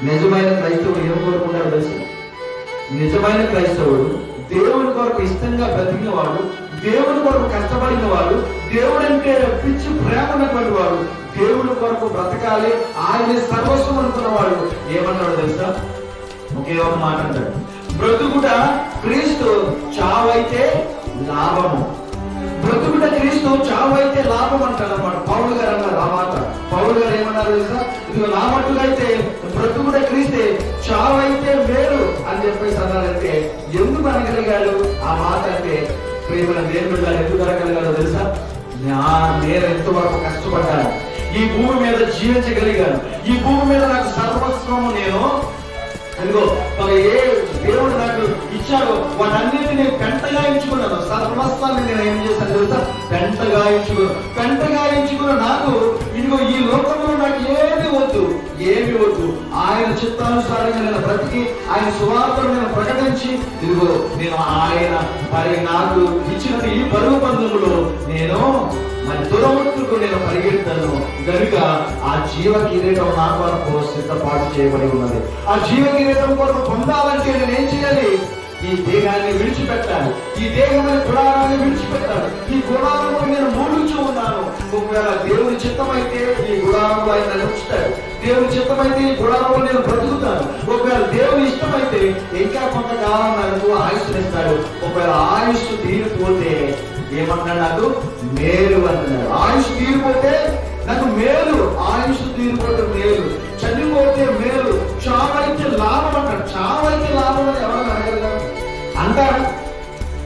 నిజమైన క్రైస్తవుడు ఏం కోరుకుంటాడు తెలుసు? నిజమైన క్రైస్తవుడు దేవుని కొరకు ఇష్టంగా బ్రతికిన వాడు, దేవుని కొరకు కష్టపడిన వాడు, దేవుడు అంటే పిచ్చి ప్రేమ ఉన్నటువంటి వాడు, దేవుని కొరకు బ్రతకాలి, ఆయన సర్వస్వం అనుకున్నవాడు ఏమన్నాడు తెలుసా? ఒకే ఒక మాట అంటాడు, బ్రతుకుట క్రీస్తు, చావైతే లాభము. బ్రతుకుట క్రీస్తు, చావైతే లాభం అంటాడు అన్నమాట. పౌలు గారు అన్నారు ఆ మాట. పౌలు గారు ఏమన్నారు తెలుసా? ఇది నా మట్టుగా అయితే బ్రతుకుట క్రీస్తే, చావైతే మేలు అని చెప్పేసి అన్నారంటే ఎందుకు అనగలిగాడు ఆ మాట? అంటే ప్రేమల దేవుడు గారు ఎందుకు అనగలిగాడో తెలుసా? నేను ఎంతవరకు కష్టపడ్డాను, ఈ భూమి మీద జీవించగలిగాను, ఈ భూమి మీద నాకు సర్వస్వము నేను అదిగో ఏ దేవుడు నాకు ఇచ్చాడో వాటన్నిటిని పెంటగా ఎంచుకున్నాను. సర్వస్వాన్ని నేను ఏం చేశాను తెలుసా? పెంటగా ఎంచుకున్న నాకు ఇదిగో ఈ లోకంలో నాకు ఏమి వద్దు, ఆయన చిత్తానుసారంగా నేను బ్రతికి ఆయన సువార్తను నేను ప్రకటించి ఇదిగో నేను ఆయన మరి నాకు ఇచ్చిన ఈ పరుగు పందెములో నేను మరి దురవృత్తుకు నేను పరిగెత్తాను కనుక ఆ జీవ కిరీటం నా కొరకు సిద్ధపాటు చేయబడి ఉన్నది. ఆ జీవ కిరీటం కొరకు పొందాలంటే నేను ఏం చేయాలి? ఈ దేహాన్ని విడిచిపెట్టాలి, ఈ దేహమైన గుడారాన్ని విడిచిపెట్టాలి. ఈ గుడారంలో నేను మూడుచూ ఉన్నాను. ఒకవేళ దేవుని చిత్తమైతే ఈ గుడారంలో ఆయన నడుపుతాడు, దేవుని చిత్తమైతే ఈ గుడారంలో నేను బ్రతుకుతాను. ఒకవేళ దేవుని ఇష్టమైతే ఇంకా కొంతకాలం నాకు ఆయుష్నిస్తాడు. ఒకవేళ ఆయుష్ తీరిపోతే ఏమన్నాడు? నాకు మేలు అన్నాడు. ఆయుష్ తీరిపోతే నాకు మేలు, ఆయుష్ తీరిపోతే మేలు, చనిపోతే మేలు, చావైతే లాభం అంటాడు. చావైతే లాభం అని ఎవరైనా అడగలుగుతారు? అంటారు.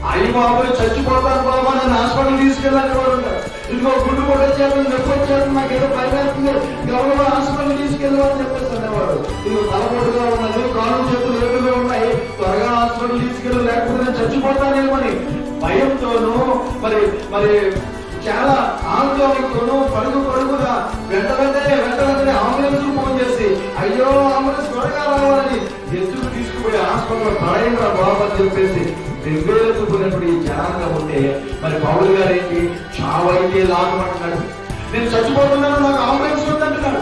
అయ్యి బాబు చచ్చిపోతాను బాబా, నన్ను హాస్పిటల్ తీసుకెళ్ళాలని వాడు ఉంటారు. ఇంకో గుడ్డు కూడా వచ్చాడు, నొప్పి వచ్చాడు, నాకు ఏదో భయపడుతుంది, గౌరవ హాస్పిటల్ తీసుకెళ్ళాలని చెప్పేసి అనేవాడు. ఇది తలపోటుగా ఉన్నది, కాళ్ళు చేతులు ఏడుగా ఉన్నాయి, త్వరగా హాస్పిటల్ తీసుకెళ్ళి లేకపోతే నేను చచ్చిపోతానేమని భయంతోనూ మరి మరి చాలా ఆందోళనతోనూ పరుగుగా వెంటనే అంబులెన్స్ ఫోన్ చేసి అయ్యో అంబులెన్స్ త్వరగా రావాలని ఎదురు తీసుకుపోయి హాస్పిటల్ పడైన బాబు అని చెప్పేసి వెవ్వేలుకున్నప్పుడు ఈ జనాంగం ఉంటే మరి పౌలు గారు ఏంటి? చావైతే లాభం అంటున్నాడు. నేను చచ్చిపోతున్నాను, నాకు అంబులెన్స్ వద్దంటున్నాడు.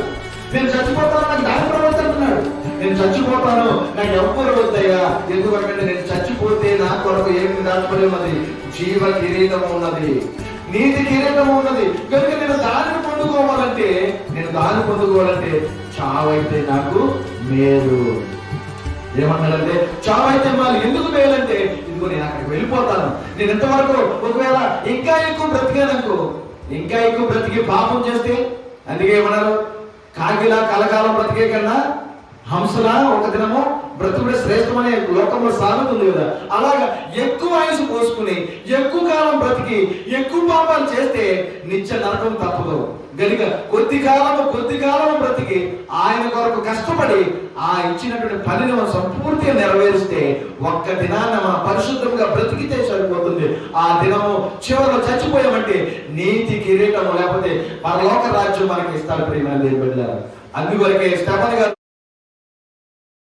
నేను చచ్చిపోతాను, నాకు డాక్టర్ వద్దంటున్నాడు. నేను చచ్చిపోతాను, నాకు ఎవ్వరు వద్దయ్యా. ఎందుకంటే నేను చచ్చిపోతే నా కొరకు ఏమి దాచుకొని ఉన్నది? జీవ కిరీటం ఉన్నది, నీతి కిరీటం ఉన్నది. కనుక నేను దాన్ని పొందుకోవాలంటే చావైతే నాకు మేలు. ఏమన్నాడంటే చావైతే మాలు. ఎందుకు మేలంటే ఇదిగో నేను అక్కడికి వెళ్ళిపోతాను. నేను ఎంతవరకు ఒకవేళ ఇంకా ఎక్కువ బ్రతికాననుకో, ఇంకా ఎక్కువ బ్రతికి పాపం చేస్తే, అందుకే ఏమన్నారు? కాకిలా కలకాలం బ్రతికే కన్నా హంసలా ఒక దినము బ్రతుకుడే శ్రేష్టమనే లోకంలో సాగుతుంది కదా. అలాగా ఎక్కువ ఆయుసు పోసుకుని ఎక్కువ కాలం బ్రతికి ఎక్కువ పాపాలు చేస్తే నిత్య నరకం తప్పదు. గనుక కొద్ది కాలము బ్రతికి ఆయన కొరకు కష్టపడి ఆ ఇచ్చినటువంటి పనిని మనం సంపూర్తిగా నెరవేరిస్తే ఒక్క దినాన్న మనం పరిశుద్ధంగా బ్రతికితే సరిపోతుంది. ఆ దినము చివరిలో చచ్చిపోయామంటే నీతి కిరీటము లేకపోతే పరలోక రాజ్యం మనకి ఇస్తారు. ప్రియమైన దేవుని బిడ్డలారా, అందువరకే స్టెఫన్ గారు